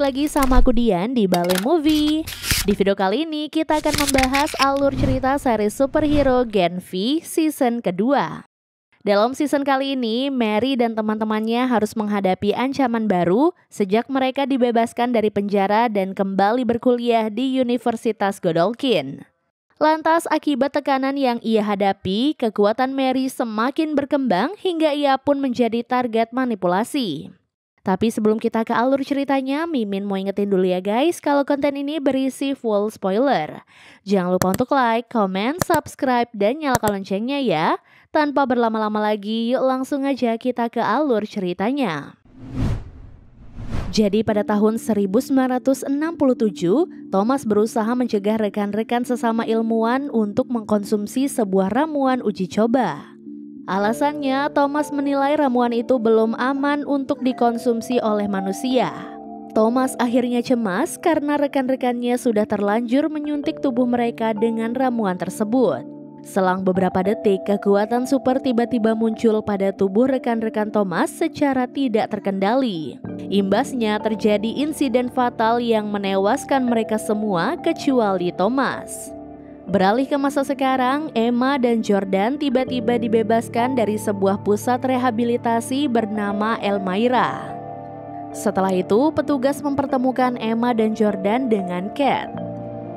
lagi sama aku Dian di Bale Movie. Di video kali ini kita akan membahas alur cerita series superhero Gen V season kedua. Dalam season kali ini, Mary dan teman-temannya harus menghadapi ancaman baru sejak mereka dibebaskan dari penjara dan kembali berkuliah di Universitas Godolphin. Lantas akibat tekanan yang ia hadapi, kekuatan Mary semakin berkembang hingga ia pun menjadi target manipulasi. Tapi sebelum kita ke alur ceritanya, Mimin mau ingetin dulu ya guys, kalau konten ini berisi full spoiler. Jangan lupa untuk like, comment, subscribe, dan nyalakan loncengnya ya. Tanpa berlama-lama lagi, yuk langsung aja kita ke alur ceritanya. Jadi pada tahun 1967, Thomas berusaha mencegah rekan-rekan sesama ilmuwan untuk mengkonsumsi sebuah ramuan uji coba. Alasannya, Thomas menilai ramuan itu belum aman untuk dikonsumsi oleh manusia. Thomas akhirnya cemas karena rekan-rekannya sudah terlanjur menyuntik tubuh mereka dengan ramuan tersebut. Selang beberapa detik, kekuatan super tiba-tiba muncul pada tubuh rekan-rekan Thomas secara tidak terkendali. Imbasnya terjadi insiden fatal yang menewaskan mereka semua kecuali Thomas. Beralih ke masa sekarang, Emma dan Jordan tiba-tiba dibebaskan dari sebuah pusat rehabilitasi bernama Elmira. Setelah itu, petugas mempertemukan Emma dan Jordan dengan Kat.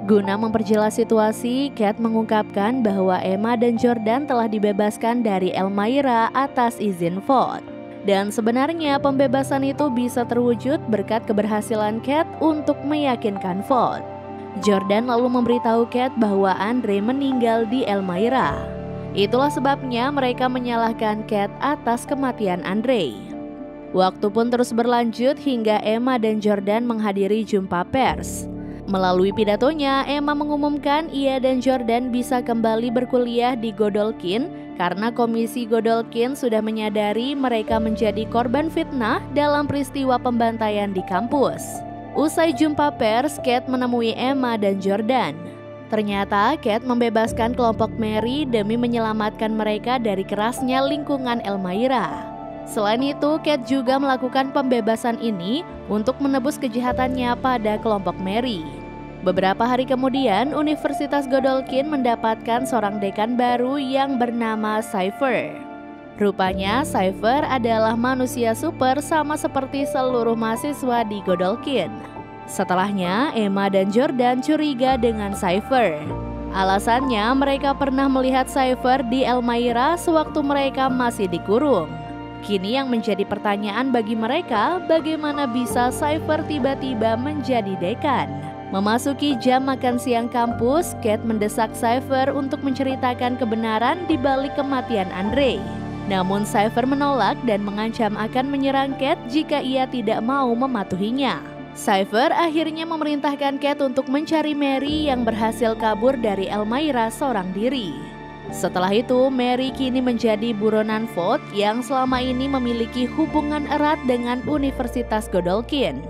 Guna memperjelas situasi, Kat mengungkapkan bahwa Emma dan Jordan telah dibebaskan dari Elmira atas izin Vought. Dan sebenarnya pembebasan itu bisa terwujud berkat keberhasilan Kat untuk meyakinkan Vought. Jordan lalu memberitahu Kat bahwa Andre meninggal di Elmira. Itulah sebabnya mereka menyalahkan Kat atas kematian Andre. Waktu pun terus berlanjut hingga Emma dan Jordan menghadiri jumpa pers. Melalui pidatonya, Emma mengumumkan ia dan Jordan bisa kembali berkuliah di Godolphin karena Komisi Godolphin sudah menyadari mereka menjadi korban fitnah dalam peristiwa pembantaian di kampus. Usai jumpa pers, Kat menemui Emma dan Jordan. Ternyata Kat membebaskan kelompok Mary demi menyelamatkan mereka dari kerasnya lingkungan Elmira. Selain itu, Kat juga melakukan pembebasan ini untuk menebus kejahatannya pada kelompok Mary. Beberapa hari kemudian, Universitas Godolphin mendapatkan seorang dekan baru yang bernama Cypher. Rupanya Cypher adalah manusia super sama seperti seluruh mahasiswa di Godolphin. Setelahnya, Emma dan Jordan curiga dengan Cypher. Alasannya mereka pernah melihat Cypher di Elmira sewaktu mereka masih dikurung. Kini yang menjadi pertanyaan bagi mereka, bagaimana bisa Cypher tiba-tiba menjadi dekan? Memasuki jam makan siang kampus, Kat mendesak Cypher untuk menceritakan kebenaran di balik kematian Andre. Namun Cypher menolak dan mengancam akan menyerang Kat jika ia tidak mau mematuhinya. Cypher akhirnya memerintahkan Kat untuk mencari Mary yang berhasil kabur dari Elmira seorang diri. Setelah itu, Mary kini menjadi buronan Vought yang selama ini memiliki hubungan erat dengan Universitas Godolphin.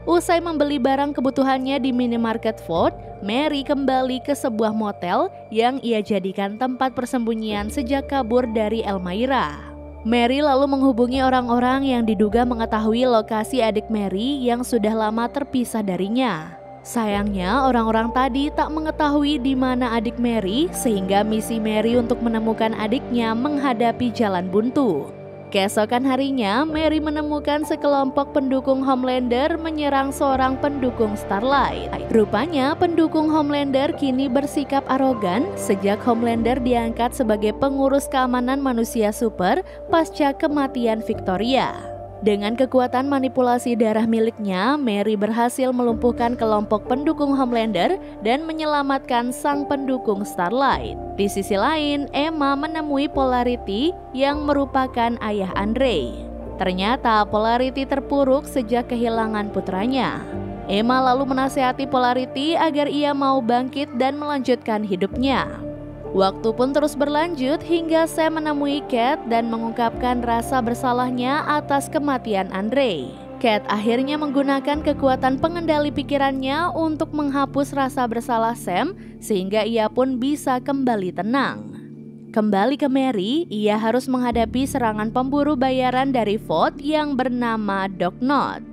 Usai membeli barang kebutuhannya di minimarket Vought, Mary kembali ke sebuah motel yang ia jadikan tempat persembunyian sejak kabur dari Elmira. Mary lalu menghubungi orang-orang yang diduga mengetahui lokasi adik Mary yang sudah lama terpisah darinya. Sayangnya, orang-orang tadi tak mengetahui di mana adik Mary sehingga misi Mary untuk menemukan adiknya menghadapi jalan buntu. Keesokan harinya, Mary menemukan sekelompok pendukung Homelander menyerang seorang pendukung Starlight. Rupanya, pendukung Homelander kini bersikap arogan sejak Homelander diangkat sebagai pengurus keamanan manusia super pasca kematian Victoria. Dengan kekuatan manipulasi darah miliknya, Mary berhasil melumpuhkan kelompok pendukung Homelander dan menyelamatkan sang pendukung Starlight. Di sisi lain, Emma menemui Polarity yang merupakan ayah Andre. Ternyata Polarity terpuruk sejak kehilangan putranya. Emma lalu menasihati Polarity agar ia mau bangkit dan melanjutkan hidupnya. Waktu pun terus berlanjut hingga Sam menemui Kat dan mengungkapkan rasa bersalahnya atas kematian Andre. Kat akhirnya menggunakan kekuatan pengendali pikirannya untuk menghapus rasa bersalah Sam sehingga ia pun bisa kembali tenang. Kembali ke Mary, ia harus menghadapi serangan pemburu bayaran dari Vought yang bernama Docknod.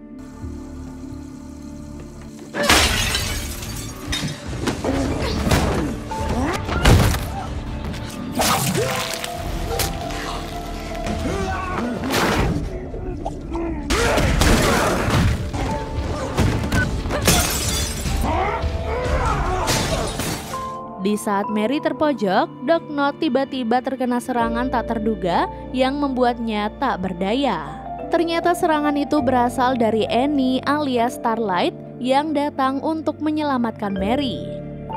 Di saat Mary terpojok, Doc Not tiba-tiba terkena serangan tak terduga yang membuatnya tak berdaya. Ternyata serangan itu berasal dari Annie alias Starlight yang datang untuk menyelamatkan Mary.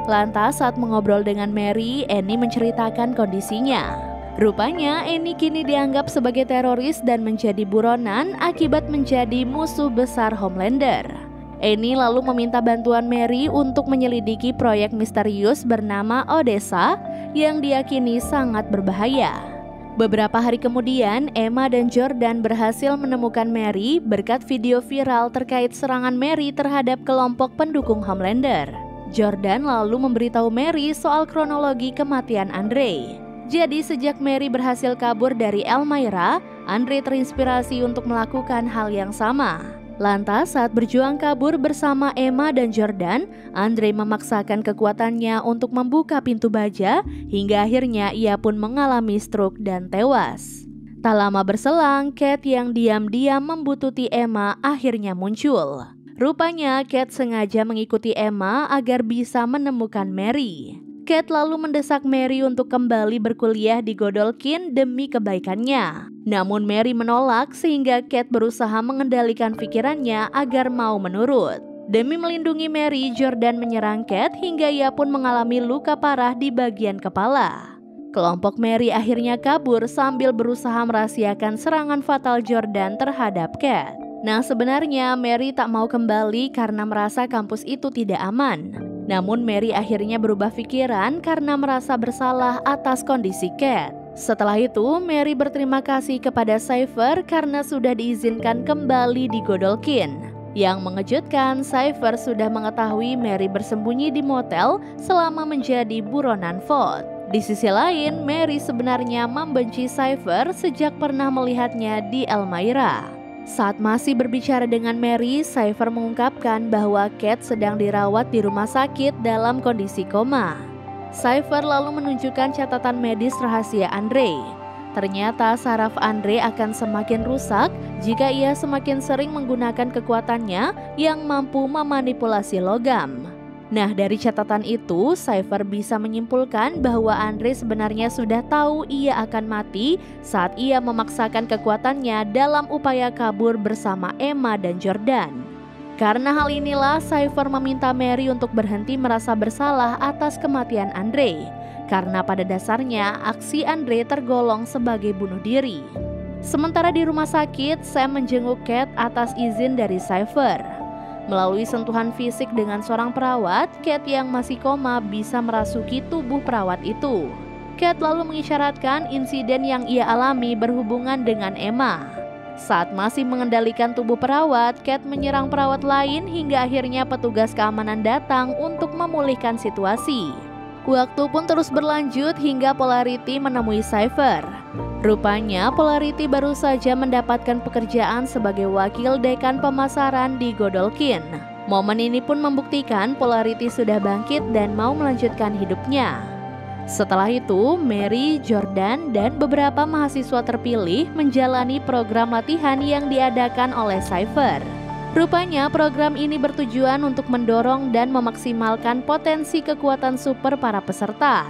Lantas saat mengobrol dengan Mary, Annie menceritakan kondisinya. Rupanya Annie kini dianggap sebagai teroris dan menjadi buronan akibat menjadi musuh besar Homelander. Annie lalu meminta bantuan Mary untuk menyelidiki proyek misterius bernama Odessa yang diyakini sangat berbahaya. Beberapa hari kemudian, Emma dan Jordan berhasil menemukan Mary berkat video viral terkait serangan Mary terhadap kelompok pendukung Homelander. Jordan lalu memberitahu Mary soal kronologi kematian Andre. Jadi sejak Mary berhasil kabur dari Elmira, Andre terinspirasi untuk melakukan hal yang sama. Lantas saat berjuang kabur bersama Emma dan Jordan, Andre memaksakan kekuatannya untuk membuka pintu baja hingga akhirnya ia pun mengalami stroke dan tewas. Tak lama berselang, Kate yang diam-diam membuntuti Emma akhirnya muncul. Rupanya Kate sengaja mengikuti Emma agar bisa menemukan Mary. Kate lalu mendesak Mary untuk kembali berkuliah di Godolkin demi kebaikannya. Namun Mary menolak sehingga Kate berusaha mengendalikan pikirannya agar mau menurut. Demi melindungi Mary, Jordan menyerang Kate hingga ia pun mengalami luka parah di bagian kepala. Kelompok Mary akhirnya kabur sambil berusaha merahasiakan serangan fatal Jordan terhadap Kate. Nah, sebenarnya Mary tak mau kembali karena merasa kampus itu tidak aman. Namun Mary akhirnya berubah pikiran karena merasa bersalah atas kondisi Kate. Setelah itu, Mary berterima kasih kepada Cypher karena sudah diizinkan kembali di Godolkin. Yang mengejutkan, Cypher sudah mengetahui Mary bersembunyi di motel selama menjadi buronan Vought. Di sisi lain, Mary sebenarnya membenci Cypher sejak pernah melihatnya di Elmira. Saat masih berbicara dengan Mary, Cypher mengungkapkan bahwa Kate sedang dirawat di rumah sakit dalam kondisi koma. Cypher lalu menunjukkan catatan medis rahasia Andre. Ternyata saraf Andre akan semakin rusak jika ia semakin sering menggunakan kekuatannya yang mampu memanipulasi logam. Nah, dari catatan itu, Cypher bisa menyimpulkan bahwa Andre sebenarnya sudah tahu ia akan mati saat ia memaksakan kekuatannya dalam upaya kabur bersama Emma dan Jordan. Karena hal inilah, Cypher meminta Mary untuk berhenti merasa bersalah atas kematian Andre. Karena pada dasarnya, aksi Andre tergolong sebagai bunuh diri. Sementara di rumah sakit, Sam menjenguk Kate atas izin dari Cypher. Melalui sentuhan fisik dengan seorang perawat, Kate yang masih koma bisa merasuki tubuh perawat itu. Kate lalu mengisyaratkan insiden yang ia alami berhubungan dengan Emma. Saat masih mengendalikan tubuh perawat, Kate menyerang perawat lain hingga akhirnya petugas keamanan datang untuk memulihkan situasi. Waktu pun terus berlanjut hingga Polarity menemui Cypher. Rupanya Polarity baru saja mendapatkan pekerjaan sebagai wakil dekan pemasaran di Godolkin. Momen ini pun membuktikan Polarity sudah bangkit dan mau melanjutkan hidupnya. Setelah itu, Mary, Jordan, dan beberapa mahasiswa terpilih menjalani program latihan yang diadakan oleh Cypher. Rupanya program ini bertujuan untuk mendorong dan memaksimalkan potensi kekuatan super para peserta.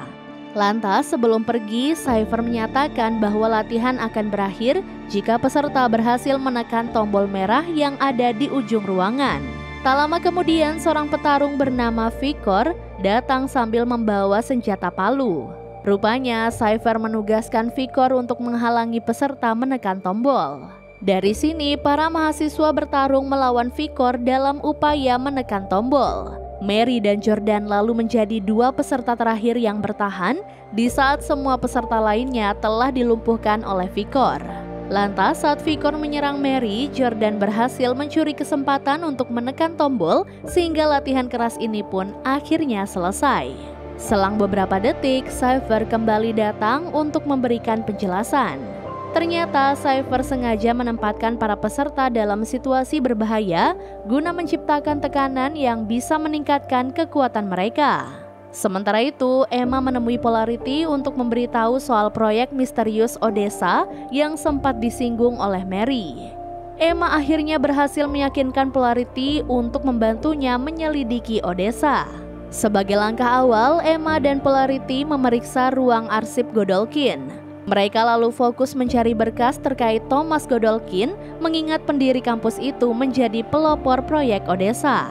Lantas sebelum pergi, Cypher menyatakan bahwa latihan akan berakhir jika peserta berhasil menekan tombol merah yang ada di ujung ruangan. Tak lama kemudian seorang petarung bernama Vicor datang sambil membawa senjata palu. Rupanya Cypher menugaskan Vicor untuk menghalangi peserta menekan tombol. Dari sini para mahasiswa bertarung melawan Vicor dalam upaya menekan tombol. Mary dan Jordan lalu menjadi dua peserta terakhir yang bertahan di saat semua peserta lainnya telah dilumpuhkan oleh Vicor. Lantas saat Vicor menyerang Mary, Jordan berhasil mencuri kesempatan untuk menekan tombol sehingga latihan keras ini pun akhirnya selesai. Selang beberapa detik, Cypher kembali datang untuk memberikan penjelasan. Ternyata Cypher sengaja menempatkan para peserta dalam situasi berbahaya guna menciptakan tekanan yang bisa meningkatkan kekuatan mereka. Sementara itu, Emma menemui Polarity untuk memberitahu soal proyek misterius Odessa yang sempat disinggung oleh Mary. Emma akhirnya berhasil meyakinkan Polarity untuk membantunya menyelidiki Odessa. Sebagai langkah awal, Emma dan Polarity memeriksa ruang arsip Godolkin. Mereka lalu fokus mencari berkas terkait Thomas Godolkin, mengingat pendiri kampus itu menjadi pelopor proyek Odessa.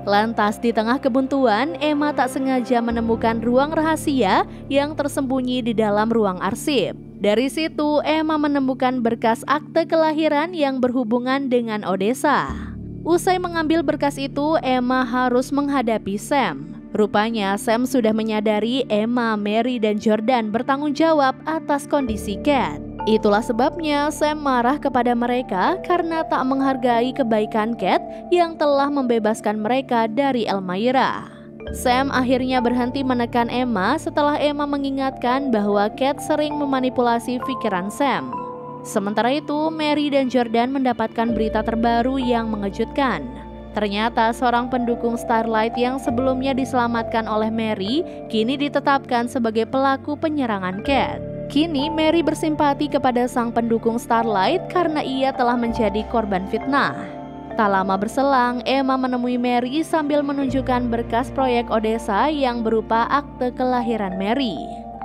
Lantas di tengah kebuntuan, Emma tak sengaja menemukan ruang rahasia yang tersembunyi di dalam ruang arsip. Dari situ, Emma menemukan berkas akte kelahiran yang berhubungan dengan Odessa. Usai mengambil berkas itu, Emma harus menghadapi Sam. Rupanya Sam sudah menyadari Emma, Mary, dan Jordan bertanggung jawab atas kondisi Cat. Itulah sebabnya Sam marah kepada mereka karena tak menghargai kebaikan Cat yang telah membebaskan mereka dari Elmira. Sam akhirnya berhenti menekan Emma setelah Emma mengingatkan bahwa Cat sering memanipulasi pikiran Sam. Sementara itu, Mary dan Jordan mendapatkan berita terbaru yang mengejutkan. Ternyata seorang pendukung Starlight yang sebelumnya diselamatkan oleh Mary kini ditetapkan sebagai pelaku penyerangan Cat. Kini Mary bersimpati kepada sang pendukung Starlight karena ia telah menjadi korban fitnah. Tak lama berselang, Emma menemui Mary sambil menunjukkan berkas proyek Odessa yang berupa akte kelahiran Mary.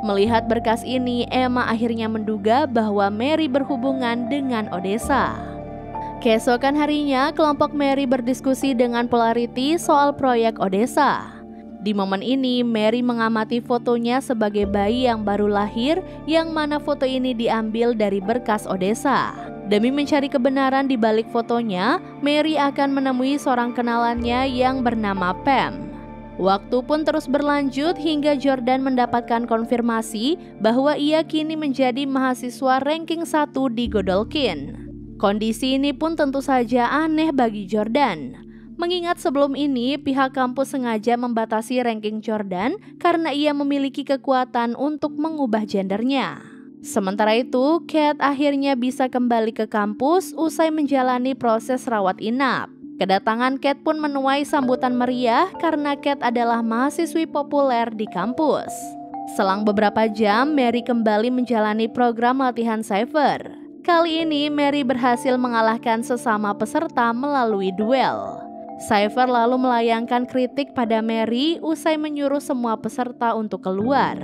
Melihat berkas ini, Emma akhirnya menduga bahwa Mary berhubungan dengan Odessa. Keesokan harinya, kelompok Mary berdiskusi dengan Polarity soal proyek Odessa. Di momen ini, Mary mengamati fotonya sebagai bayi yang baru lahir, yang mana foto ini diambil dari berkas Odessa. Demi mencari kebenaran di balik fotonya, Mary akan menemui seorang kenalannya yang bernama Pam. Waktu pun terus berlanjut hingga Jordan mendapatkan konfirmasi bahwa ia kini menjadi mahasiswa ranking 1 di Godolkin. Kondisi ini pun tentu saja aneh bagi Jordan. Mengingat sebelum ini pihak kampus sengaja membatasi ranking Jordan karena ia memiliki kekuatan untuk mengubah gendernya. Sementara itu, Cat akhirnya bisa kembali ke kampus usai menjalani proses rawat inap. Kedatangan Cat pun menuai sambutan meriah karena Cat adalah mahasiswi populer di kampus. Selang beberapa jam, Mary kembali menjalani program latihan Cypher. Kali ini Mary berhasil mengalahkan sesama peserta melalui duel. Cypher lalu melayangkan kritik pada Mary usai menyuruh semua peserta untuk keluar.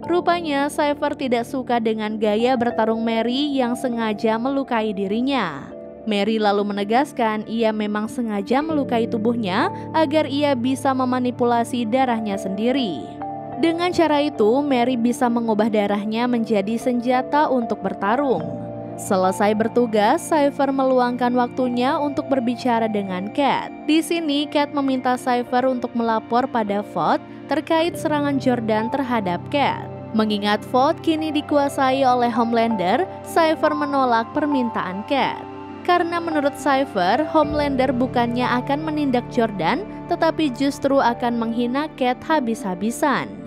Rupanya Cypher tidak suka dengan gaya bertarung Mary yang sengaja melukai dirinya. Mary lalu menegaskan ia memang sengaja melukai tubuhnya agar ia bisa memanipulasi darahnya sendiri. Dengan cara itu, Mary bisa mengubah darahnya menjadi senjata untuk bertarung. Selesai bertugas, Cypher meluangkan waktunya untuk berbicara dengan Cat. Di sini, Cat meminta Cypher untuk melapor pada Vought terkait serangan Jordan terhadap Cat. Mengingat Vought kini dikuasai oleh Homelander, Cypher menolak permintaan Cat. Karena menurut Cypher, Homelander bukannya akan menindak Jordan, tetapi justru akan menghina Cat habis-habisan.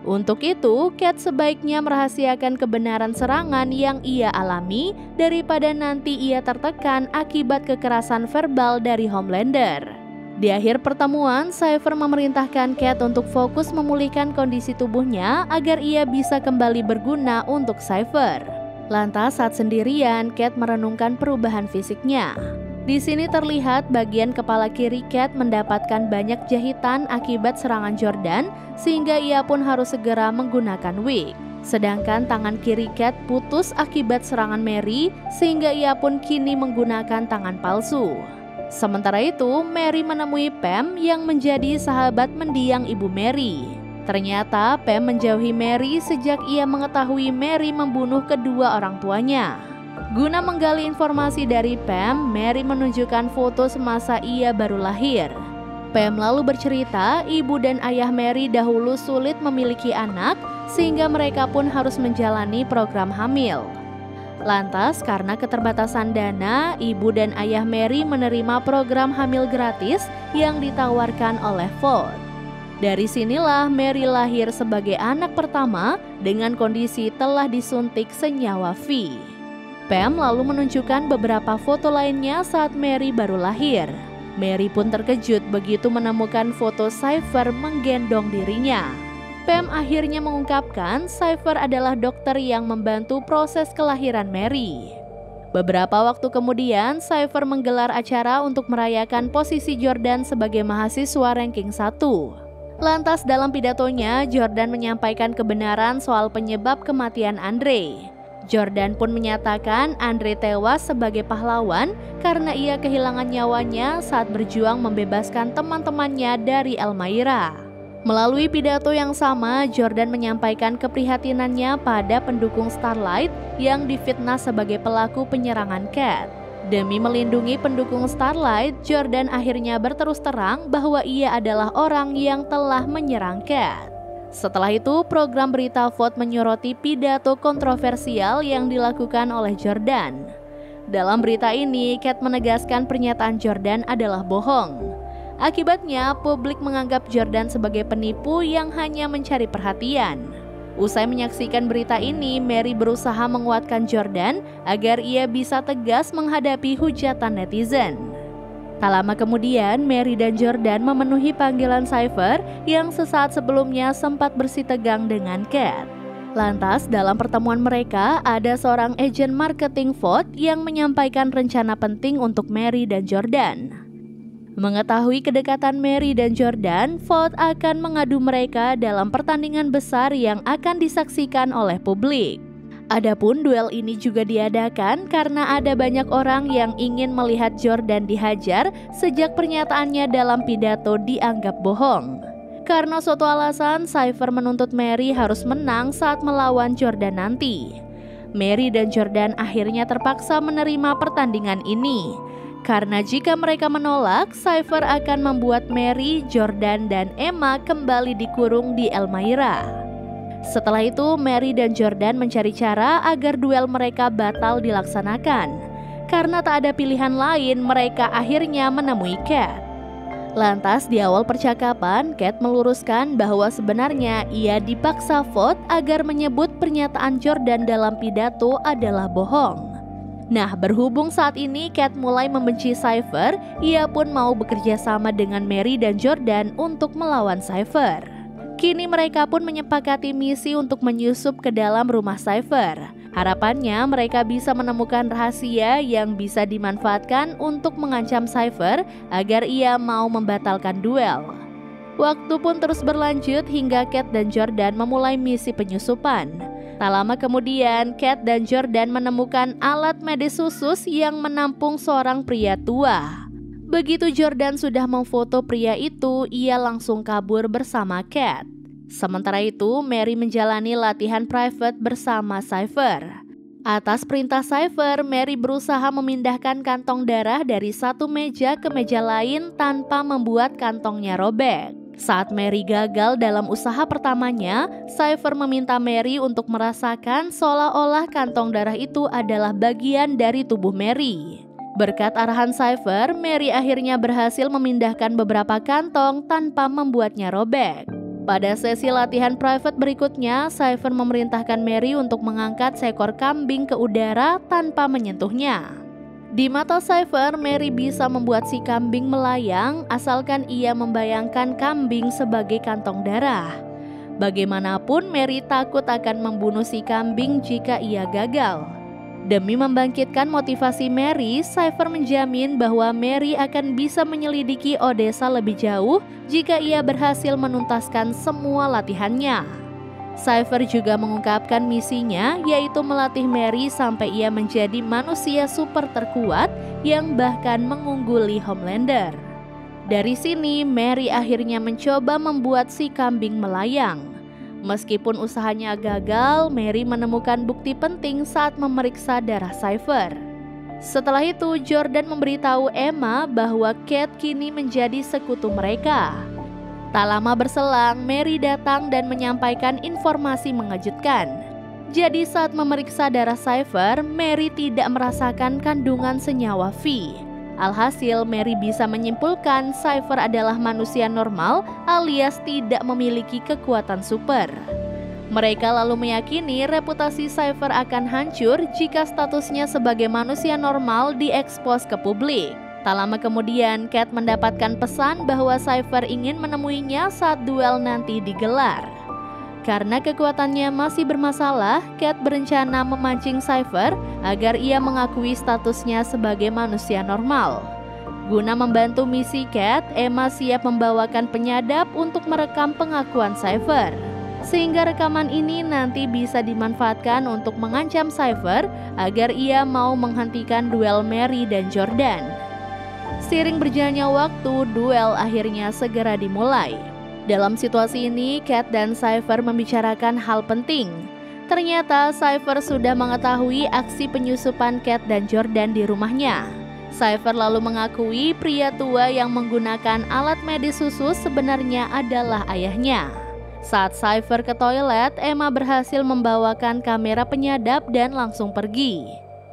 Untuk itu, Cat sebaiknya merahasiakan kebenaran serangan yang ia alami daripada nanti ia tertekan akibat kekerasan verbal dari Homelander. Di akhir pertemuan, Cypher memerintahkan Cat untuk fokus memulihkan kondisi tubuhnya agar ia bisa kembali berguna untuk Cypher. Lantas saat sendirian, Cat merenungkan perubahan fisiknya. Di sini terlihat bagian kepala kiri Cat mendapatkan banyak jahitan akibat serangan Jordan, sehingga ia pun harus segera menggunakan wig. Sedangkan tangan kiri Cat putus akibat serangan Mary, sehingga ia pun kini menggunakan tangan palsu. Sementara itu, Mary menemui Pam yang menjadi sahabat mendiang ibu Mary. Ternyata Pam menjauhi Mary sejak ia mengetahui Mary membunuh kedua orang tuanya. Guna menggali informasi dari Pam, Mary menunjukkan foto semasa ia baru lahir. Pam lalu bercerita ibu dan ayah Mary dahulu sulit memiliki anak sehingga mereka pun harus menjalani program hamil. Lantas karena keterbatasan dana, ibu dan ayah Mary menerima program hamil gratis yang ditawarkan oleh Vought. Dari sinilah Mary lahir sebagai anak pertama dengan kondisi telah disuntik senyawa V. Pam lalu menunjukkan beberapa foto lainnya saat Mary baru lahir. Mary pun terkejut begitu menemukan foto Cypher menggendong dirinya. Pam akhirnya mengungkapkan Cypher adalah dokter yang membantu proses kelahiran Mary. Beberapa waktu kemudian, Cypher menggelar acara untuk merayakan posisi Jordan sebagai mahasiswa ranking 1. Lantas dalam pidatonya, Jordan menyampaikan kebenaran soal penyebab kematian Andre. Jordan pun menyatakan Andre tewas sebagai pahlawan karena ia kehilangan nyawanya saat berjuang membebaskan teman-temannya dari Elmira. Melalui pidato yang sama, Jordan menyampaikan keprihatinannya pada pendukung Starlight yang difitnah sebagai pelaku penyerangan Cat. Demi melindungi pendukung Starlight, Jordan akhirnya berterus terang bahwa ia adalah orang yang telah menyerang Cat. Setelah itu, program berita Vote menyoroti pidato kontroversial yang dilakukan oleh Jordan. Dalam berita ini, Cat menegaskan pernyataan Jordan adalah bohong. Akibatnya, publik menganggap Jordan sebagai penipu yang hanya mencari perhatian. Usai menyaksikan berita ini, Mary berusaha menguatkan Jordan agar ia bisa tegas menghadapi hujatan netizen. Tak lama kemudian, Mary dan Jordan memenuhi panggilan Cypher yang sesaat sebelumnya sempat bersitegang dengan Cat. Lantas, dalam pertemuan mereka, ada seorang agen marketing Vote yang menyampaikan rencana penting untuk Mary dan Jordan. Mengetahui kedekatan Mary dan Jordan, Vote akan mengadu mereka dalam pertandingan besar yang akan disaksikan oleh publik. Adapun duel ini juga diadakan karena ada banyak orang yang ingin melihat Jordan dihajar sejak pernyataannya dalam pidato dianggap bohong. Karena suatu alasan, Cypher menuntut Mary harus menang saat melawan Jordan nanti. Mary dan Jordan akhirnya terpaksa menerima pertandingan ini. Karena jika mereka menolak, Cypher akan membuat Mary, Jordan, dan Emma kembali dikurung di Elmira. Setelah itu, Mary dan Jordan mencari cara agar duel mereka batal dilaksanakan. Karena tak ada pilihan lain, mereka akhirnya menemui Cat. Lantas di awal percakapan, Cat meluruskan bahwa sebenarnya ia dipaksa Vote agar menyebut pernyataan Jordan dalam pidato adalah bohong. Nah, berhubung saat ini Cat mulai membenci Cypher, ia pun mau bekerja sama dengan Mary dan Jordan untuk melawan Cypher. Kini mereka pun menyepakati misi untuk menyusup ke dalam rumah Cypher. Harapannya mereka bisa menemukan rahasia yang bisa dimanfaatkan untuk mengancam Cypher agar ia mau membatalkan duel. Waktu pun terus berlanjut hingga Cat dan Jordan memulai misi penyusupan. Tak lama kemudian, Cat dan Jordan menemukan alat medis khusus yang menampung seorang pria tua. Begitu Jordan sudah memfoto pria itu, ia langsung kabur bersama Cat. Sementara itu, Mary menjalani latihan private bersama Cypher. Atas perintah Cypher, Mary berusaha memindahkan kantong darah dari satu meja ke meja lain tanpa membuat kantongnya robek. Saat Mary gagal dalam usaha pertamanya, Cypher meminta Mary untuk merasakan seolah-olah kantong darah itu adalah bagian dari tubuh Mary. Berkat arahan Cypher, Mary akhirnya berhasil memindahkan beberapa kantong tanpa membuatnya robek. Pada sesi latihan private berikutnya, Cypher memerintahkan Mary untuk mengangkat seekor kambing ke udara tanpa menyentuhnya. Di mata Cypher, Mary bisa membuat si kambing melayang asalkan ia membayangkan kambing sebagai kantong darah. Bagaimanapun, Mary takut akan membunuh si kambing jika ia gagal. Demi membangkitkan motivasi Mary, Cypher menjamin bahwa Mary akan bisa menyelidiki Odessa lebih jauh jika ia berhasil menuntaskan semua latihannya. Cypher juga mengungkapkan misinya, yaitu melatih Mary sampai ia menjadi manusia super terkuat yang bahkan mengungguli Homelander. Dari sini, Mary akhirnya mencoba membuat si kambing melayang. Meskipun usahanya gagal, Mary menemukan bukti penting saat memeriksa darah Cypher. Setelah itu, Jordan memberitahu Emma bahwa Cat kini menjadi sekutu mereka. Tak lama berselang, Mary datang dan menyampaikan informasi mengejutkan. Jadi saat memeriksa darah Cypher, Mary tidak merasakan kandungan senyawa V. Alhasil, Mary bisa menyimpulkan Cypher adalah manusia normal alias tidak memiliki kekuatan super. Mereka lalu meyakini reputasi Cypher akan hancur jika statusnya sebagai manusia normal diekspos ke publik. Tak lama kemudian, Cat mendapatkan pesan bahwa Cypher ingin menemuinya saat duel nanti digelar. Karena kekuatannya masih bermasalah, Cat berencana memancing Cypher agar ia mengakui statusnya sebagai manusia normal. Guna membantu misi Cat, Emma siap membawakan penyadap untuk merekam pengakuan Cypher. Sehingga rekaman ini nanti bisa dimanfaatkan untuk mengancam Cypher agar ia mau menghentikan duel Mary dan Jordan. Seiring berjalannya waktu, duel akhirnya segera dimulai. Dalam situasi ini, Cat dan Cypher membicarakan hal penting. Ternyata Cypher sudah mengetahui aksi penyusupan Cat dan Jordan di rumahnya. Cypher lalu mengakui pria tua yang menggunakan alat medis khusus sebenarnya adalah ayahnya. Saat Cypher ke toilet, Emma berhasil membawakan kamera penyadap dan langsung pergi.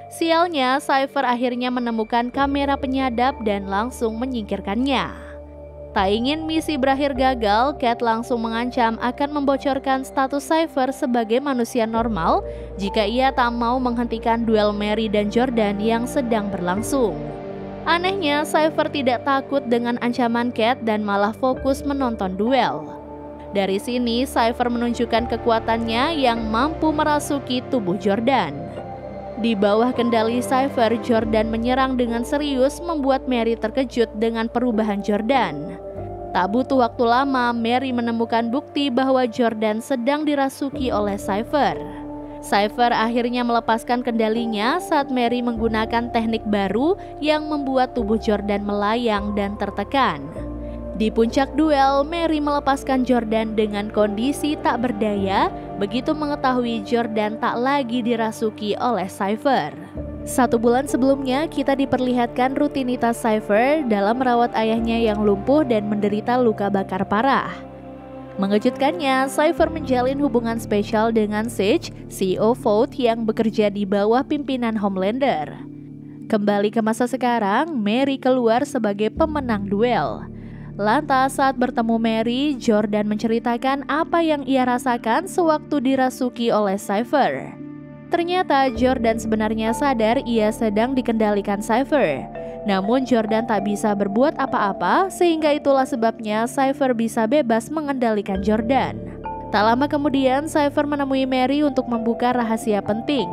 Sialnya, Cypher akhirnya menemukan kamera penyadap dan langsung menyingkirkannya. Tak ingin misi berakhir gagal, Cat langsung mengancam akan membocorkan status Cypher sebagai manusia normal jika ia tak mau menghentikan duel Mary dan Jordan yang sedang berlangsung. Anehnya, Cypher tidak takut dengan ancaman Cat dan malah fokus menonton duel. Dari sini, Cypher menunjukkan kekuatannya yang mampu merasuki tubuh Jordan. Di bawah kendali Cypher, Jordan menyerang dengan serius membuat Mary terkejut dengan perubahan Jordan. Tak butuh waktu lama, Mary menemukan bukti bahwa Jordan sedang dirasuki oleh Cypher. Cypher akhirnya melepaskan kendalinya saat Mary menggunakan teknik baru yang membuat tubuh Jordan melayang dan tertekan. Di puncak duel, Mary melepaskan Jordan dengan kondisi tak berdaya begitu mengetahui Jordan tak lagi dirasuki oleh Cypher. 1 bulan sebelumnya, kita diperlihatkan rutinitas Cypher dalam merawat ayahnya yang lumpuh dan menderita luka bakar parah. Mengejutkannya, Cypher menjalin hubungan spesial dengan Siege, CEO Vought yang bekerja di bawah pimpinan Homelander. Kembali ke masa sekarang, Mary keluar sebagai pemenang duel. Lantas saat bertemu Mary, Jordan menceritakan apa yang ia rasakan sewaktu dirasuki oleh Cypher. Ternyata Jordan sebenarnya sadar ia sedang dikendalikan Cypher. Namun Jordan tak bisa berbuat apa-apa sehingga itulah sebabnya Cypher bisa bebas mengendalikan Jordan. Tak lama kemudian Cypher menemui Mary untuk membuka rahasia penting.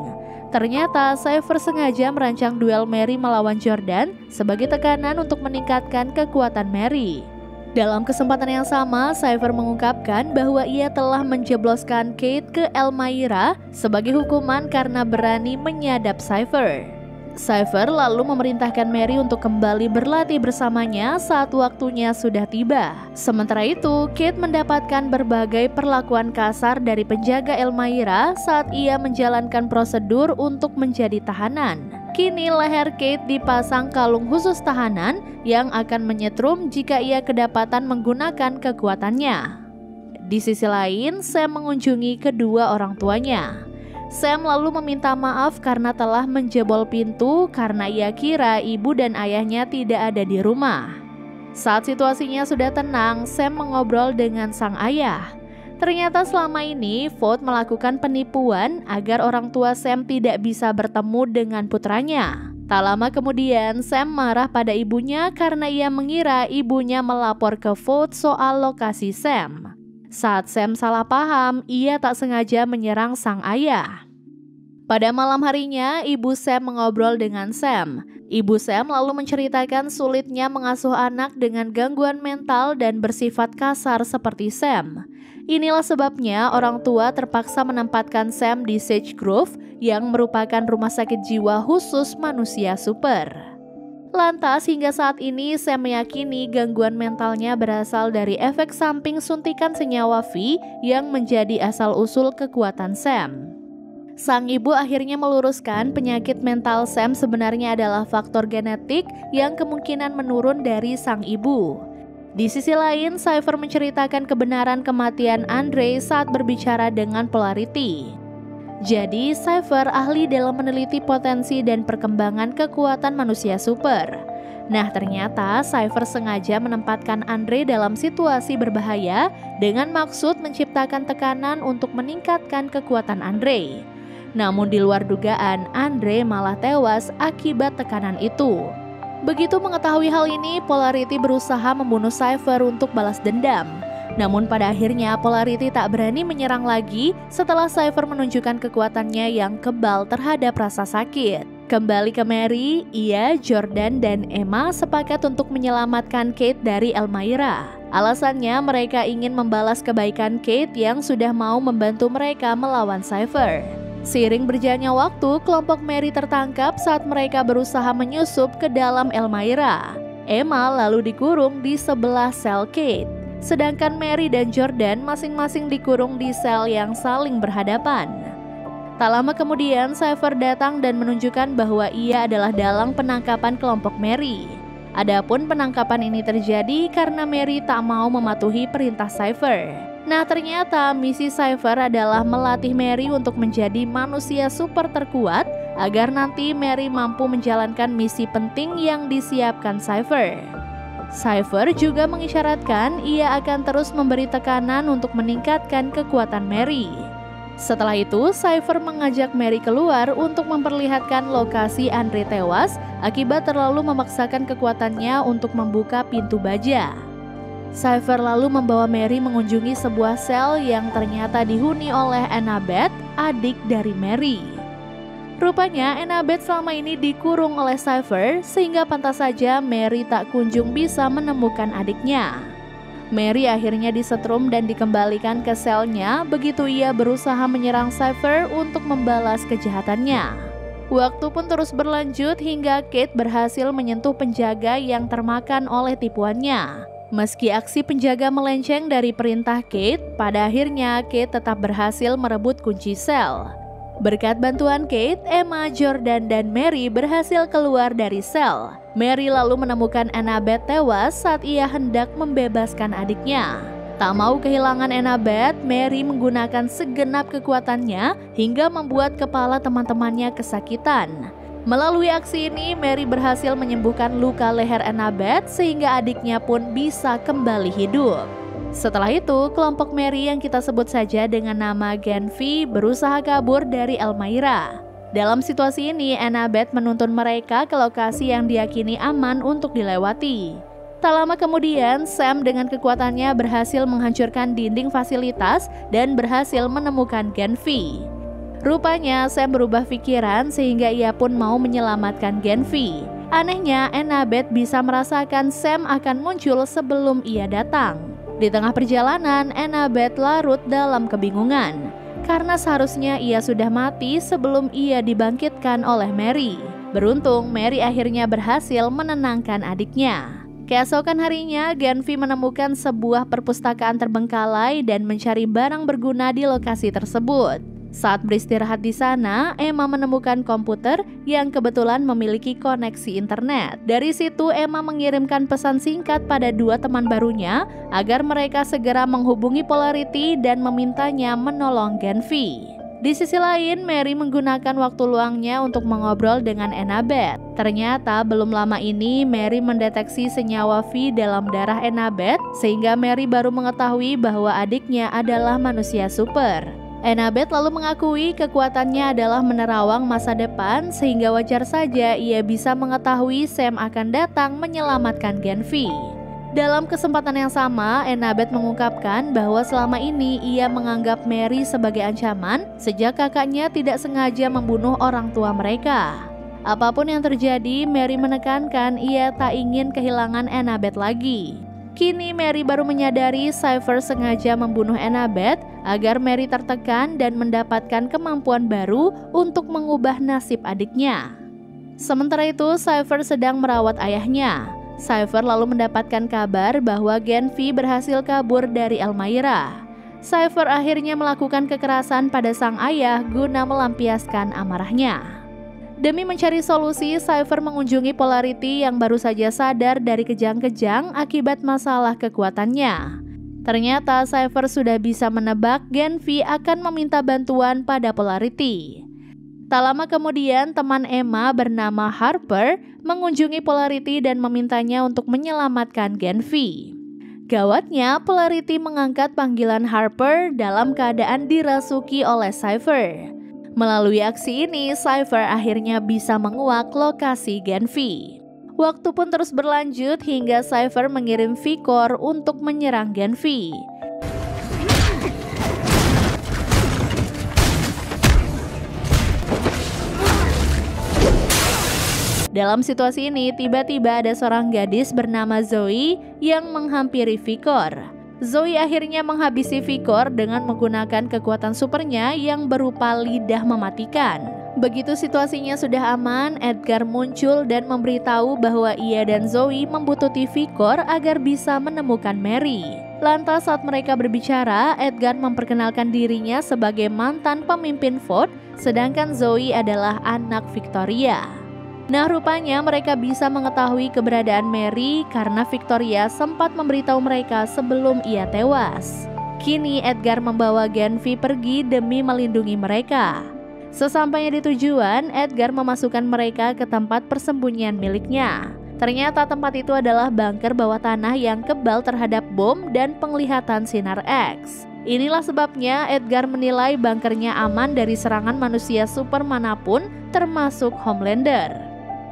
Ternyata Cypher sengaja merancang duel Mary melawan Jordan sebagai tekanan untuk meningkatkan kekuatan Mary. Dalam kesempatan yang sama, Cypher mengungkapkan bahwa ia telah menjebloskan Kate ke Elmira sebagai hukuman karena berani menyadap Cypher. Cypher lalu memerintahkan Mary untuk kembali berlatih bersamanya saat waktunya sudah tiba. Sementara itu, Kate mendapatkan berbagai perlakuan kasar dari penjaga Elmira saat ia menjalankan prosedur untuk menjadi tahanan. Kini leher Kate dipasang kalung khusus tahanan yang akan menyetrum jika ia kedapatan menggunakan kekuatannya. Di sisi lain, Sam mengunjungi kedua orang tuanya. Sam lalu meminta maaf karena telah menjebol pintu karena ia kira ibu dan ayahnya tidak ada di rumah. Saat situasinya sudah tenang, Sam mengobrol dengan sang ayah. Ternyata selama ini Vought melakukan penipuan agar orang tua Sam tidak bisa bertemu dengan putranya. Tak lama kemudian Sam marah pada ibunya karena ia mengira ibunya melapor ke Vought soal lokasi Sam. Saat Sam salah paham, ia tak sengaja menyerang sang ayah. Pada malam harinya, ibu Sam mengobrol dengan Sam. Ibu Sam lalu menceritakan sulitnya mengasuh anak dengan gangguan mental dan bersifat kasar seperti Sam. Inilah sebabnya orang tua terpaksa menempatkan Sam di Sage Grove yang merupakan rumah sakit jiwa khusus manusia super. Lantas hingga saat ini Sam meyakini gangguan mentalnya berasal dari efek samping suntikan senyawa V yang menjadi asal-usul kekuatan Sam. Sang ibu akhirnya meluruskan penyakit mental Sam sebenarnya adalah faktor genetik yang kemungkinan menurun dari sang ibu. Di sisi lain, Cypher menceritakan kebenaran kematian Andre saat berbicara dengan Polarity. Jadi, Cypher ahli dalam meneliti potensi dan perkembangan kekuatan manusia super. Nah, ternyata Cypher sengaja menempatkan Andre dalam situasi berbahaya dengan maksud menciptakan tekanan untuk meningkatkan kekuatan Andre. Namun di luar dugaan, Andre malah tewas akibat tekanan itu. Begitu mengetahui hal ini, Polarity berusaha membunuh Cypher untuk balas dendam. Namun pada akhirnya Polarity tak berani menyerang lagi setelah Cypher menunjukkan kekuatannya yang kebal terhadap rasa sakit. Kembali ke Mary, ia, Jordan, dan Emma sepakat untuk menyelamatkan Kate dari Elmira. Alasannya mereka ingin membalas kebaikan Kate yang sudah mau membantu mereka melawan Cypher. Seiring berjalannya waktu, kelompok Mary tertangkap saat mereka berusaha menyusup ke dalam Elmira. Emma lalu dikurung di sebelah sel Kate, sedangkan Mary dan Jordan masing-masing dikurung di sel yang saling berhadapan. Tak lama kemudian, Cypher datang dan menunjukkan bahwa ia adalah dalang penangkapan kelompok Mary. Adapun penangkapan ini terjadi karena Mary tak mau mematuhi perintah Cypher. Nah, ternyata misi Cypher adalah melatih Mary untuk menjadi manusia super terkuat agar nanti Mary mampu menjalankan misi penting yang disiapkan Cypher. Cypher juga mengisyaratkan ia akan terus memberi tekanan untuk meningkatkan kekuatan Mary. Setelah itu, Cypher mengajak Mary keluar untuk memperlihatkan lokasi Andre tewas akibat terlalu memaksakan kekuatannya untuk membuka pintu baja. Cypher lalu membawa Mary mengunjungi sebuah sel yang ternyata dihuni oleh Annabeth, adik dari Mary. Rupanya Annabeth selama ini dikurung oleh Cypher sehingga pantas saja Mary tak kunjung bisa menemukan adiknya. Mary akhirnya disetrum dan dikembalikan ke selnya begitu ia berusaha menyerang Cypher untuk membalas kejahatannya. Waktu pun terus berlanjut hingga Kate berhasil menyentuh penjaga yang termakan oleh tipuannya. Meski aksi penjaga melenceng dari perintah Kate, pada akhirnya Kate tetap berhasil merebut kunci sel. Berkat bantuan Kate, Emma, Jordan, dan Mary berhasil keluar dari sel. Mary lalu menemukan Annabeth tewas saat ia hendak membebaskan adiknya. Tak mau kehilangan Annabeth, Mary menggunakan segenap kekuatannya hingga membuat kepala teman-temannya kesakitan. Melalui aksi ini, Mary berhasil menyembuhkan luka leher Annabeth sehingga adiknya pun bisa kembali hidup. Setelah itu, kelompok Mary yang kita sebut saja dengan nama Genvi berusaha kabur dari Elmira. Dalam situasi ini, Annabeth menuntun mereka ke lokasi yang diyakini aman untuk dilewati. Tak lama kemudian, Sam dengan kekuatannya berhasil menghancurkan dinding fasilitas dan berhasil menemukan Genvi. Rupanya, Sam berubah pikiran sehingga ia pun mau menyelamatkan Genvi. Anehnya, Annabeth bisa merasakan Sam akan muncul sebelum ia datang. Di tengah perjalanan, Annabeth larut dalam kebingungan karena seharusnya ia sudah mati sebelum ia dibangkitkan oleh Mary. Beruntung, Mary akhirnya berhasil menenangkan adiknya. Keesokan harinya, Genvi menemukan sebuah perpustakaan terbengkalai dan mencari barang berguna di lokasi tersebut. Saat beristirahat di sana, Emma menemukan komputer yang kebetulan memiliki koneksi internet. Dari situ, Emma mengirimkan pesan singkat pada dua teman barunya agar mereka segera menghubungi Polarity dan memintanya menolong Genvi. Di sisi lain, Mary menggunakan waktu luangnya untuk mengobrol dengan Annabeth. Ternyata belum lama ini Mary mendeteksi senyawa V dalam darah Annabeth sehingga Mary baru mengetahui bahwa adiknya adalah manusia super. Annabeth lalu mengakui kekuatannya adalah menerawang masa depan sehingga wajar saja ia bisa mengetahui Sam akan datang menyelamatkan Genvi. Dalam kesempatan yang sama, Annabeth mengungkapkan bahwa selama ini ia menganggap Mary sebagai ancaman sejak kakaknya tidak sengaja membunuh orang tua mereka. Apapun yang terjadi, Mary menekankan ia tak ingin kehilangan Annabeth lagi. Kini Mary baru menyadari Cypher sengaja membunuh Annabeth agar Mary tertekan dan mendapatkan kemampuan baru untuk mengubah nasib adiknya. Sementara itu, Cypher sedang merawat ayahnya. Cypher lalu mendapatkan kabar bahwa Genvi berhasil kabur dari Elmira. Cypher akhirnya melakukan kekerasan pada sang ayah guna melampiaskan amarahnya. Demi mencari solusi, Cypher mengunjungi Polarity yang baru saja sadar dari kejang-kejang akibat masalah kekuatannya. Ternyata Cypher sudah bisa menebak Genvi akan meminta bantuan pada Polarity. Tak lama kemudian, teman Emma bernama Harper mengunjungi Polarity dan memintanya untuk menyelamatkan Genvi. Gawatnya, Polarity mengangkat panggilan Harper dalam keadaan dirasuki oleh Cypher. Melalui aksi ini, Cypher akhirnya bisa menguak lokasi Genvi. Waktu pun terus berlanjut hingga Cypher mengirim V-Core untuk menyerang Genvi. Dalam situasi ini, tiba-tiba ada seorang gadis bernama Zoe yang menghampiri Vicor. Zoe akhirnya menghabisi Vicor dengan menggunakan kekuatan supernya yang berupa lidah mematikan. Begitu situasinya sudah aman, Edgar muncul dan memberitahu bahwa ia dan Zoe membutuhkan Vicor agar bisa menemukan Mary. Lantas saat mereka berbicara, Edgar memperkenalkan dirinya sebagai mantan pemimpin Ford, sedangkan Zoe adalah anak Victoria. Nah, rupanya mereka bisa mengetahui keberadaan Mary karena Victoria sempat memberitahu mereka sebelum ia tewas. Kini Edgar membawa Genvi pergi demi melindungi mereka. Sesampainya di tujuan, Edgar memasukkan mereka ke tempat persembunyian miliknya. Ternyata tempat itu adalah bunker bawah tanah yang kebal terhadap bom dan penglihatan sinar X. Inilah sebabnya Edgar menilai bunkernya aman dari serangan manusia super manapun, termasuk Homelander.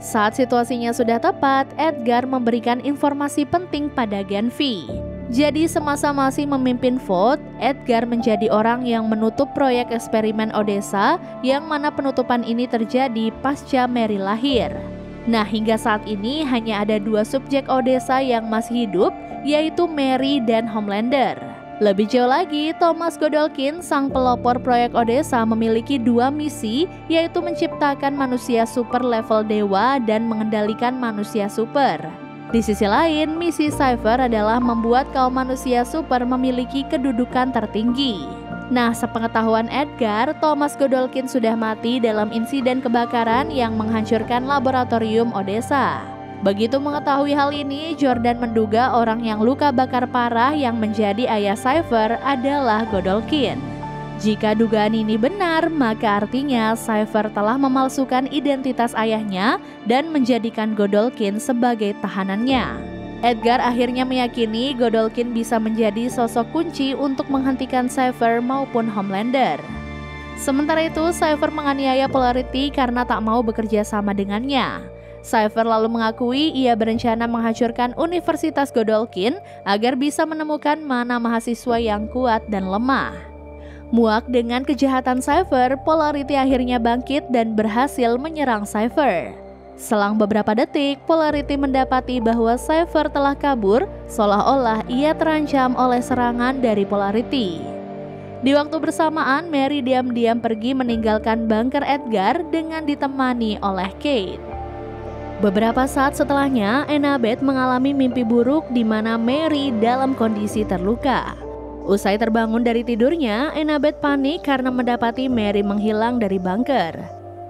Saat situasinya sudah tepat, Edgar memberikan informasi penting pada Genvi. Jadi semasa masih memimpin Vought, Edgar menjadi orang yang menutup proyek eksperimen Odessa, yang mana penutupan ini terjadi pasca Mary lahir. Nah, hingga saat ini hanya ada 2 subjek Odessa yang masih hidup, yaitu Mary dan Homelander. Lebih jauh lagi, Thomas Godolkin, sang pelopor proyek Odessa, memiliki 2 misi, yaitu menciptakan manusia super level dewa dan mengendalikan manusia super. Di sisi lain, misi Cypher adalah membuat kaum manusia super memiliki kedudukan tertinggi. Nah, sepengetahuan Edgar, Thomas Godolkin sudah mati dalam insiden kebakaran yang menghancurkan laboratorium Odessa. Begitu mengetahui hal ini, Jordan menduga orang yang luka bakar parah yang menjadi ayah Cypher adalah Godolkin. Jika dugaan ini benar, maka artinya Cypher telah memalsukan identitas ayahnya dan menjadikan Godolkin sebagai tahanannya. Edgar akhirnya meyakini Godolkin bisa menjadi sosok kunci untuk menghentikan Cypher maupun Homelander. Sementara itu, Cypher menganiaya Polarity karena tak mau bekerja sama dengannya. Cypher lalu mengakui ia berencana menghancurkan Universitas Godolkin agar bisa menemukan mana mahasiswa yang kuat dan lemah. Muak dengan kejahatan Cypher, Polarity akhirnya bangkit dan berhasil menyerang Cypher. Selang beberapa detik, Polarity mendapati bahwa Cypher telah kabur, seolah-olah ia terancam oleh serangan dari Polarity. Di waktu bersamaan, Mary diam-diam pergi meninggalkan bunker Edgar dengan ditemani oleh Kate. Beberapa saat setelahnya, Annabeth mengalami mimpi buruk di mana Mary dalam kondisi terluka. Usai terbangun dari tidurnya, Annabeth panik karena mendapati Mary menghilang dari bunker.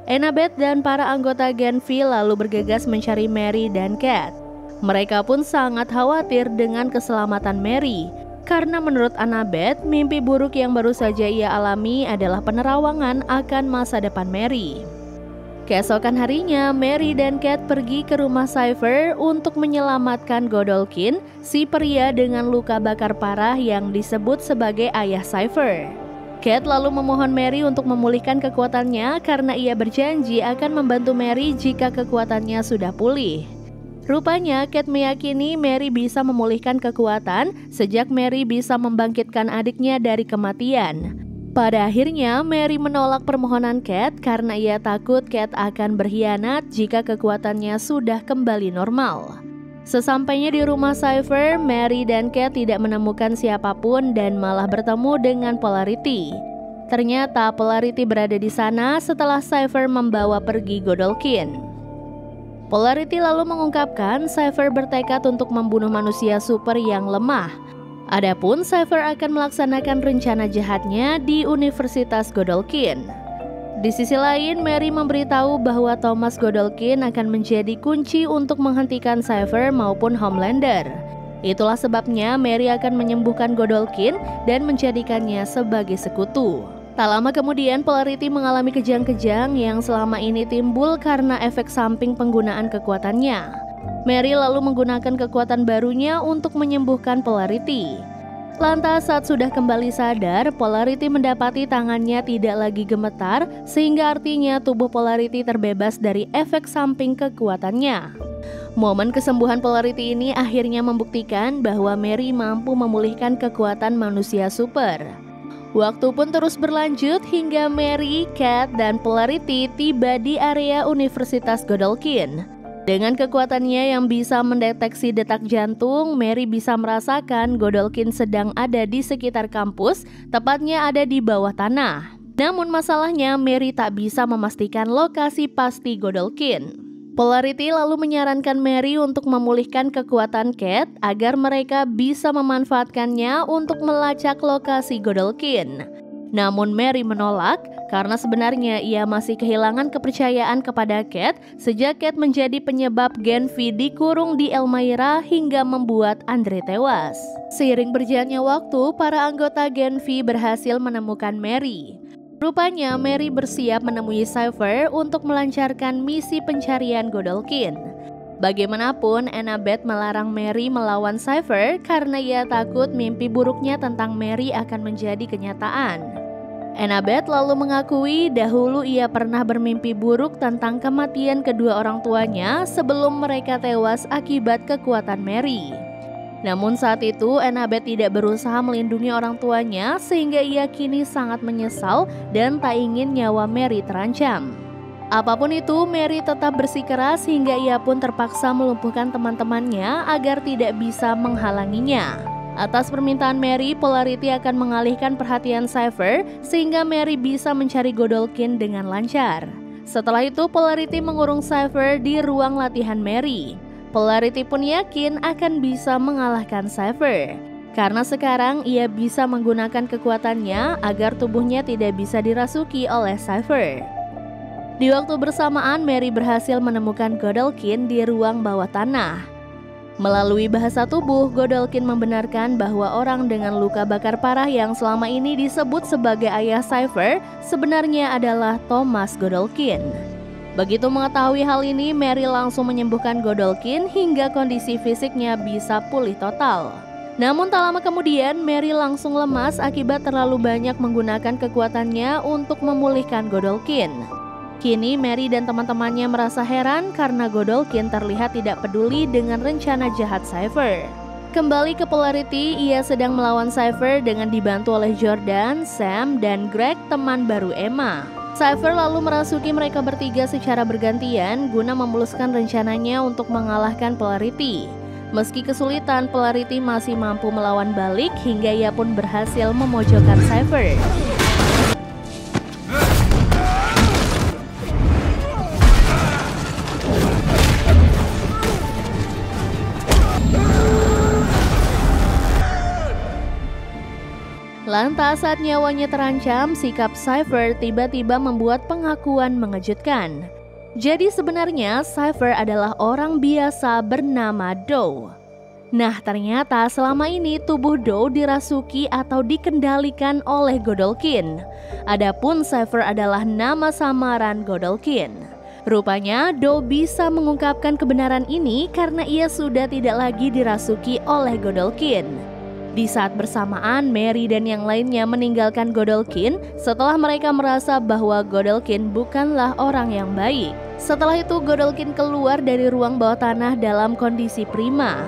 Annabeth dan para anggota Genvi lalu bergegas mencari Mary dan Kat. Mereka pun sangat khawatir dengan keselamatan Mary, karena menurut Annabeth, mimpi buruk yang baru saja ia alami adalah penerawangan akan masa depan Mary. Keesokan harinya, Mary dan Kat pergi ke rumah Cypher untuk menyelamatkan Godolkin, si pria dengan luka bakar parah yang disebut sebagai ayah Cypher. Kat lalu memohon Mary untuk memulihkan kekuatannya karena ia berjanji akan membantu Mary jika kekuatannya sudah pulih. Rupanya, Kat meyakini Mary bisa memulihkan kekuatan sejak Mary bisa membangkitkan adiknya dari kematian. Pada akhirnya, Mary menolak permohonan Kat karena ia takut Kat akan berkhianat jika kekuatannya sudah kembali normal. Sesampainya di rumah Cypher, Mary dan Kat tidak menemukan siapapun dan malah bertemu dengan Polarity. Ternyata Polarity berada di sana setelah Cypher membawa pergi Godolkin. Polarity lalu mengungkapkan Cypher bertekad untuk membunuh manusia super yang lemah. Adapun Cypher akan melaksanakan rencana jahatnya di Universitas Godolkin. Di sisi lain, Mary memberitahu bahwa Thomas Godolkin akan menjadi kunci untuk menghentikan Cypher maupun Homelander. Itulah sebabnya Mary akan menyembuhkan Godolkin dan menjadikannya sebagai sekutu. Tak lama kemudian, Polarity mengalami kejang-kejang yang selama ini timbul karena efek samping penggunaan kekuatannya. Mary lalu menggunakan kekuatan barunya untuk menyembuhkan Polarity. Lantas saat sudah kembali sadar, Polarity mendapati tangannya tidak lagi gemetar, sehingga artinya tubuh Polarity terbebas dari efek samping kekuatannya. Momen kesembuhan Polarity ini akhirnya membuktikan bahwa Mary mampu memulihkan kekuatan manusia super. Waktu pun terus berlanjut hingga Mary, Kat, dan Polarity tiba di area Universitas Godolkin. Dengan kekuatannya yang bisa mendeteksi detak jantung, Mary bisa merasakan Godolkin sedang ada di sekitar kampus, tepatnya ada di bawah tanah. Namun masalahnya, Mary tak bisa memastikan lokasi pasti Godolkin. Polarity lalu menyarankan Mary untuk memulihkan kekuatan Cat agar mereka bisa memanfaatkannya untuk melacak lokasi Godolkin. Namun Mary menolak karena sebenarnya ia masih kehilangan kepercayaan kepada Cat sejak Cat menjadi penyebab Genvi dikurung di Elmira hingga membuat Andre tewas. Seiring berjalannya waktu, para anggota Genvi berhasil menemukan Mary. Rupanya Mary bersiap menemui Cypher untuk melancarkan misi pencarian Godolkin. Bagaimanapun, Annabeth melarang Mary melawan Cypher karena ia takut mimpi buruknya tentang Mary akan menjadi kenyataan. Annabeth lalu mengakui dahulu ia pernah bermimpi buruk tentang kematian kedua orang tuanya sebelum mereka tewas akibat kekuatan Mary. Namun saat itu Annabeth tidak berusaha melindungi orang tuanya sehingga ia kini sangat menyesal dan tak ingin nyawa Mary terancam. Apapun itu, Mary tetap bersikeras hingga ia pun terpaksa melumpuhkan teman-temannya agar tidak bisa menghalanginya. Atas permintaan Mary, Polarity akan mengalihkan perhatian Cypher sehingga Mary bisa mencari Godolkin dengan lancar. Setelah itu, Polarity mengurung Cypher di ruang latihan Mary. Polarity pun yakin akan bisa mengalahkan Cypher karena sekarang ia bisa menggunakan kekuatannya agar tubuhnya tidak bisa dirasuki oleh Cypher. Di waktu bersamaan, Mary berhasil menemukan Godolkin di ruang bawah tanah. Melalui bahasa tubuh, Godolkin membenarkan bahwa orang dengan luka bakar parah yang selama ini disebut sebagai ayah Cypher sebenarnya adalah Thomas Godolkin. Begitu mengetahui hal ini, Mary langsung menyembuhkan Godolkin hingga kondisi fisiknya bisa pulih total. Namun tak lama kemudian, Mary langsung lemas akibat terlalu banyak menggunakan kekuatannya untuk memulihkan Godolkin. Kini Mary dan teman-temannya merasa heran karena Godolkin terlihat tidak peduli dengan rencana jahat Cypher. Kembali ke Polarity, ia sedang melawan Cypher dengan dibantu oleh Jordan, Sam, dan Greg, teman baru Emma. Cypher lalu merasuki mereka bertiga secara bergantian guna memuluskan rencananya untuk mengalahkan Polarity. Meski kesulitan, Polarity masih mampu melawan balik hingga ia pun berhasil memojokkan Cypher. Lantas saat nyawanya terancam, sikap Cypher tiba-tiba membuat pengakuan mengejutkan. Jadi sebenarnya Cypher adalah orang biasa bernama Doe. Nah ternyata selama ini tubuh Doe dirasuki atau dikendalikan oleh Godolkin. Adapun Cypher adalah nama samaran Godolkin. Rupanya Doe bisa mengungkapkan kebenaran ini karena ia sudah tidak lagi dirasuki oleh Godolkin. Di saat bersamaan, Mary dan yang lainnya meninggalkan Godolkin setelah mereka merasa bahwa Godolkin bukanlah orang yang baik. Setelah itu, Godolkin keluar dari ruang bawah tanah dalam kondisi prima.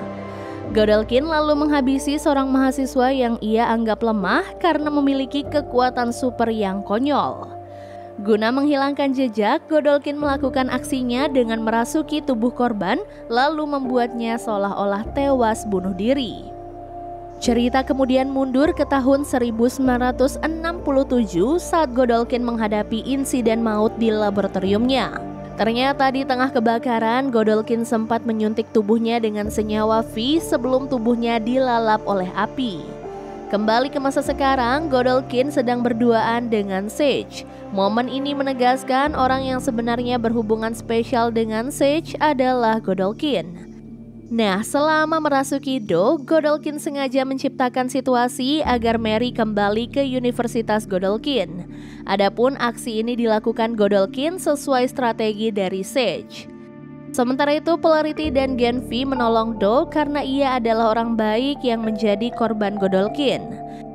Godolkin lalu menghabisi seorang mahasiswa yang ia anggap lemah karena memiliki kekuatan super yang konyol. Guna menghilangkan jejak, Godolkin melakukan aksinya dengan merasuki tubuh korban lalu membuatnya seolah-olah tewas bunuh diri. Cerita kemudian mundur ke tahun 1967 saat Godolkin menghadapi insiden maut di laboratoriumnya. Ternyata di tengah kebakaran, Godolkin sempat menyuntik tubuhnya dengan senyawa V sebelum tubuhnya dilalap oleh api. Kembali ke masa sekarang, Godolkin sedang berduaan dengan Sage. Momen ini menegaskan orang yang sebenarnya berhubungan spesial dengan Sage adalah Godolkin. Nah, selama merasuki Doe, Godolkin sengaja menciptakan situasi agar Mary kembali ke Universitas Godolkin. Adapun aksi ini dilakukan Godolkin sesuai strategi dari Sage. Sementara itu, Polarity dan Genvi menolong Doe karena ia adalah orang baik yang menjadi korban Godolkin.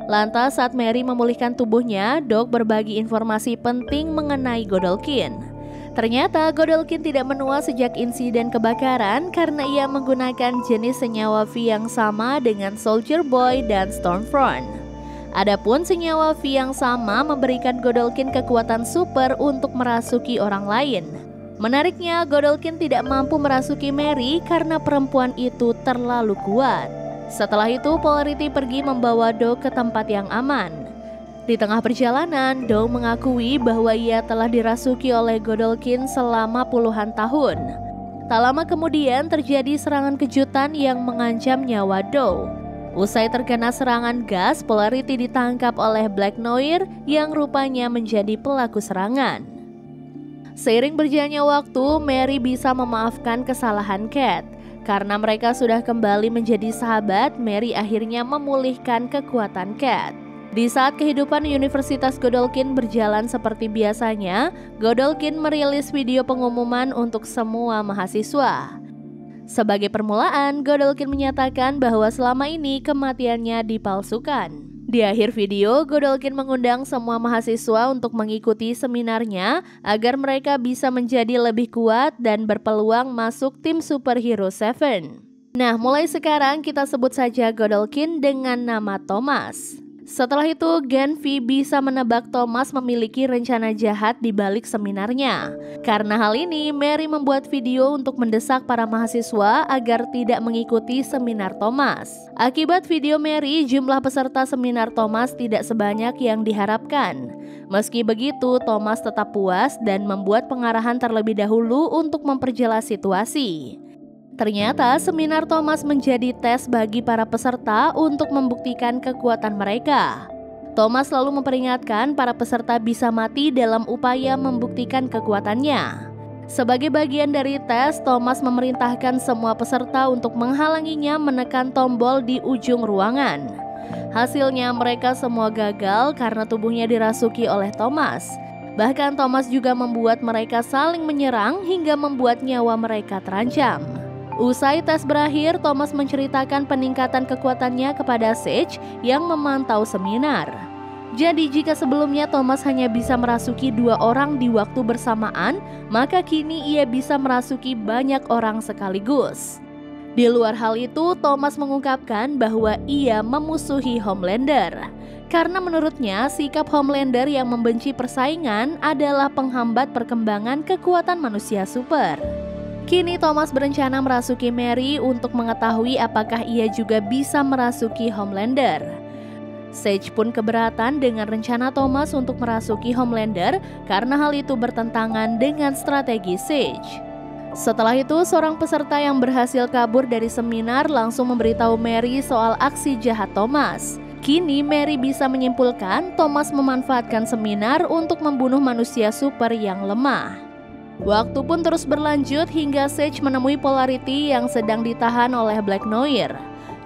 Lantas saat Mary memulihkan tubuhnya, Doe berbagi informasi penting mengenai Godolkin. Ternyata Godolkin tidak menua sejak insiden kebakaran karena ia menggunakan jenis senyawa V yang sama dengan Soldier Boy dan Stormfront. Adapun senyawa V yang sama memberikan Godolkin kekuatan super untuk merasuki orang lain. Menariknya, Godolkin tidak mampu merasuki Mary karena perempuan itu terlalu kuat. Setelah itu, Polarity pergi membawa Do ke tempat yang aman. Di tengah perjalanan, Do mengakui bahwa ia telah dirasuki oleh Godolkin selama puluhan tahun. Tak lama kemudian terjadi serangan kejutan yang mengancam nyawa Do. Usai terkena serangan gas, Polarity ditangkap oleh Black Noir yang rupanya menjadi pelaku serangan. Seiring berjalannya waktu, Mary bisa memaafkan kesalahan Cat. Karena mereka sudah kembali menjadi sahabat, Mary akhirnya memulihkan kekuatan Cat. Di saat kehidupan Universitas Godolkin berjalan seperti biasanya, Godolkin merilis video pengumuman untuk semua mahasiswa. Sebagai permulaan, Godolkin menyatakan bahwa selama ini kematiannya dipalsukan. Di akhir video, Godolkin mengundang semua mahasiswa untuk mengikuti seminarnya agar mereka bisa menjadi lebih kuat dan berpeluang masuk tim Superhero 7. Nah, mulai sekarang kita sebut saja Godolkin dengan nama Thomas. Setelah itu, Genvi bisa menebak Thomas memiliki rencana jahat di balik seminarnya. Karena hal ini, Mary membuat video untuk mendesak para mahasiswa agar tidak mengikuti seminar Thomas. Akibat video Mary, jumlah peserta seminar Thomas tidak sebanyak yang diharapkan. Meski begitu, Thomas tetap puas dan membuat pengarahan terlebih dahulu untuk memperjelas situasi. Ternyata seminar Thomas menjadi tes bagi para peserta untuk membuktikan kekuatan mereka. Thomas selalu memperingatkan para peserta bisa mati dalam upaya membuktikan kekuatannya. Sebagai bagian dari tes, Thomas memerintahkan semua peserta untuk menghalanginya menekan tombol di ujung ruangan. Hasilnya mereka semua gagal karena tubuhnya dirasuki oleh Thomas. Bahkan Thomas juga membuat mereka saling menyerang hingga membuat nyawa mereka terancam. Usai tes berakhir, Thomas menceritakan peningkatan kekuatannya kepada Sage yang memantau seminar. Jadi jika sebelumnya Thomas hanya bisa merasuki 2 orang di waktu bersamaan, maka kini ia bisa merasuki banyak orang sekaligus. Di luar hal itu, Thomas mengungkapkan bahwa ia memusuhi Homelander. Karena menurutnya sikap Homelander yang membenci persaingan adalah penghambat perkembangan kekuatan manusia super. Kini Thomas berencana merasuki Mary untuk mengetahui apakah ia juga bisa merasuki Homelander. Sage pun keberatan dengan rencana Thomas untuk merasuki Homelander karena hal itu bertentangan dengan strategi Sage. Setelah itu, seorang peserta yang berhasil kabur dari seminar langsung memberitahu Mary soal aksi jahat Thomas. Kini Mary bisa menyimpulkan Thomas memanfaatkan seminar untuk membunuh manusia super yang lemah. Waktu pun terus berlanjut hingga Sage menemui Polarity yang sedang ditahan oleh Black Noir.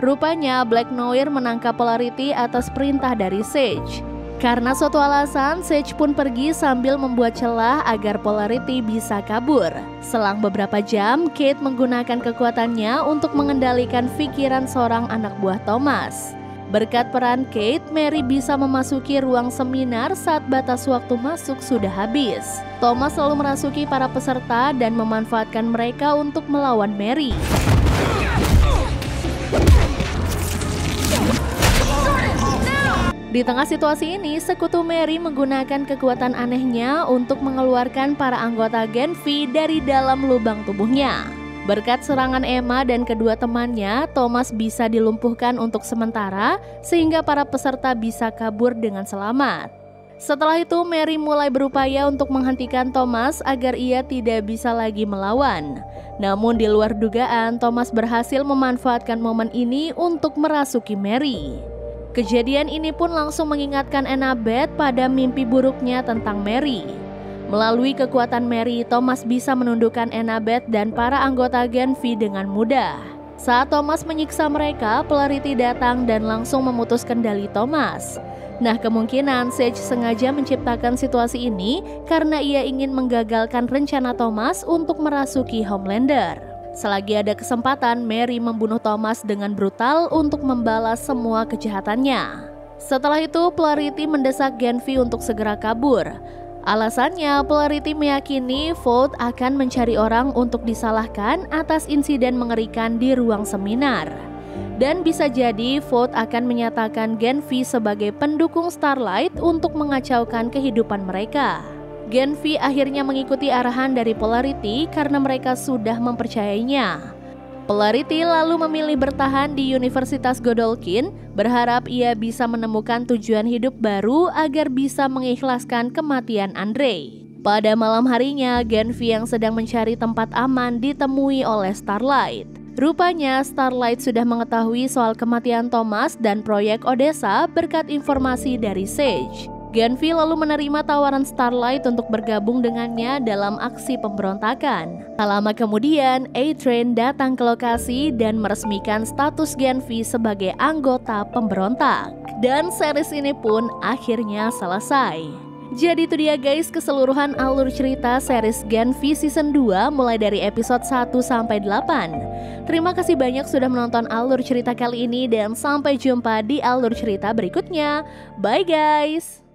Rupanya Black Noir menangkap Polarity atas perintah dari Sage. Karena suatu alasan, Sage pun pergi sambil membuat celah agar Polarity bisa kabur. Selang beberapa jam, Kate menggunakan kekuatannya untuk mengendalikan pikiran seorang anak buah Thomas. Berkat peran Kate, Mary bisa memasuki ruang seminar saat batas waktu masuk sudah habis. Thomas selalu merasuki para peserta dan memanfaatkan mereka untuk melawan Mary. Di tengah situasi ini, sekutu Mary menggunakan kekuatan anehnya untuk mengeluarkan para anggota Genvi dari dalam lubang tubuhnya. Berkat serangan Emma dan kedua temannya, Thomas bisa dilumpuhkan untuk sementara sehingga para peserta bisa kabur dengan selamat. Setelah itu, Mary mulai berupaya untuk menghentikan Thomas agar ia tidak bisa lagi melawan. Namun di luar dugaan, Thomas berhasil memanfaatkan momen ini untuk merasuki Mary. Kejadian ini pun langsung mengingatkan Annabeth pada mimpi buruknya tentang Mary. Melalui kekuatan Mary, Thomas bisa menundukkan Annabeth dan para anggota Genvi dengan mudah. Saat Thomas menyiksa mereka, Polarity datang dan langsung memutus kendali Thomas. Nah, kemungkinan Sage sengaja menciptakan situasi ini karena ia ingin menggagalkan rencana Thomas untuk merasuki Homelander. Selagi ada kesempatan, Mary membunuh Thomas dengan brutal untuk membalas semua kejahatannya. Setelah itu, Polarity mendesak Genvi untuk segera kabur. Alasannya, Polarity meyakini Vought akan mencari orang untuk disalahkan atas insiden mengerikan di ruang seminar. Dan bisa jadi Vought akan menyatakan Genvi sebagai pendukung Starlight untuk mengacaukan kehidupan mereka. Gen V akhirnya mengikuti arahan dari Polarity karena mereka sudah mempercayainya. Polarity lalu memilih bertahan di Universitas Godolphin, berharap ia bisa menemukan tujuan hidup baru agar bisa mengikhlaskan kematian Andre. Pada malam harinya, Gen V yang sedang mencari tempat aman ditemui oleh Starlight. Rupanya Starlight sudah mengetahui soal kematian Thomas dan proyek Odessa berkat informasi dari Sage. Gen V lalu menerima tawaran Starlight untuk bergabung dengannya dalam aksi pemberontakan. Tak lama kemudian, A-Train datang ke lokasi dan meresmikan status Gen V sebagai anggota pemberontak. Dan series ini pun akhirnya selesai. Jadi itu dia guys keseluruhan alur cerita series Gen V Season 2 mulai dari episode 1 sampai 8. Terima kasih banyak sudah menonton alur cerita kali ini dan sampai jumpa di alur cerita berikutnya. Bye guys!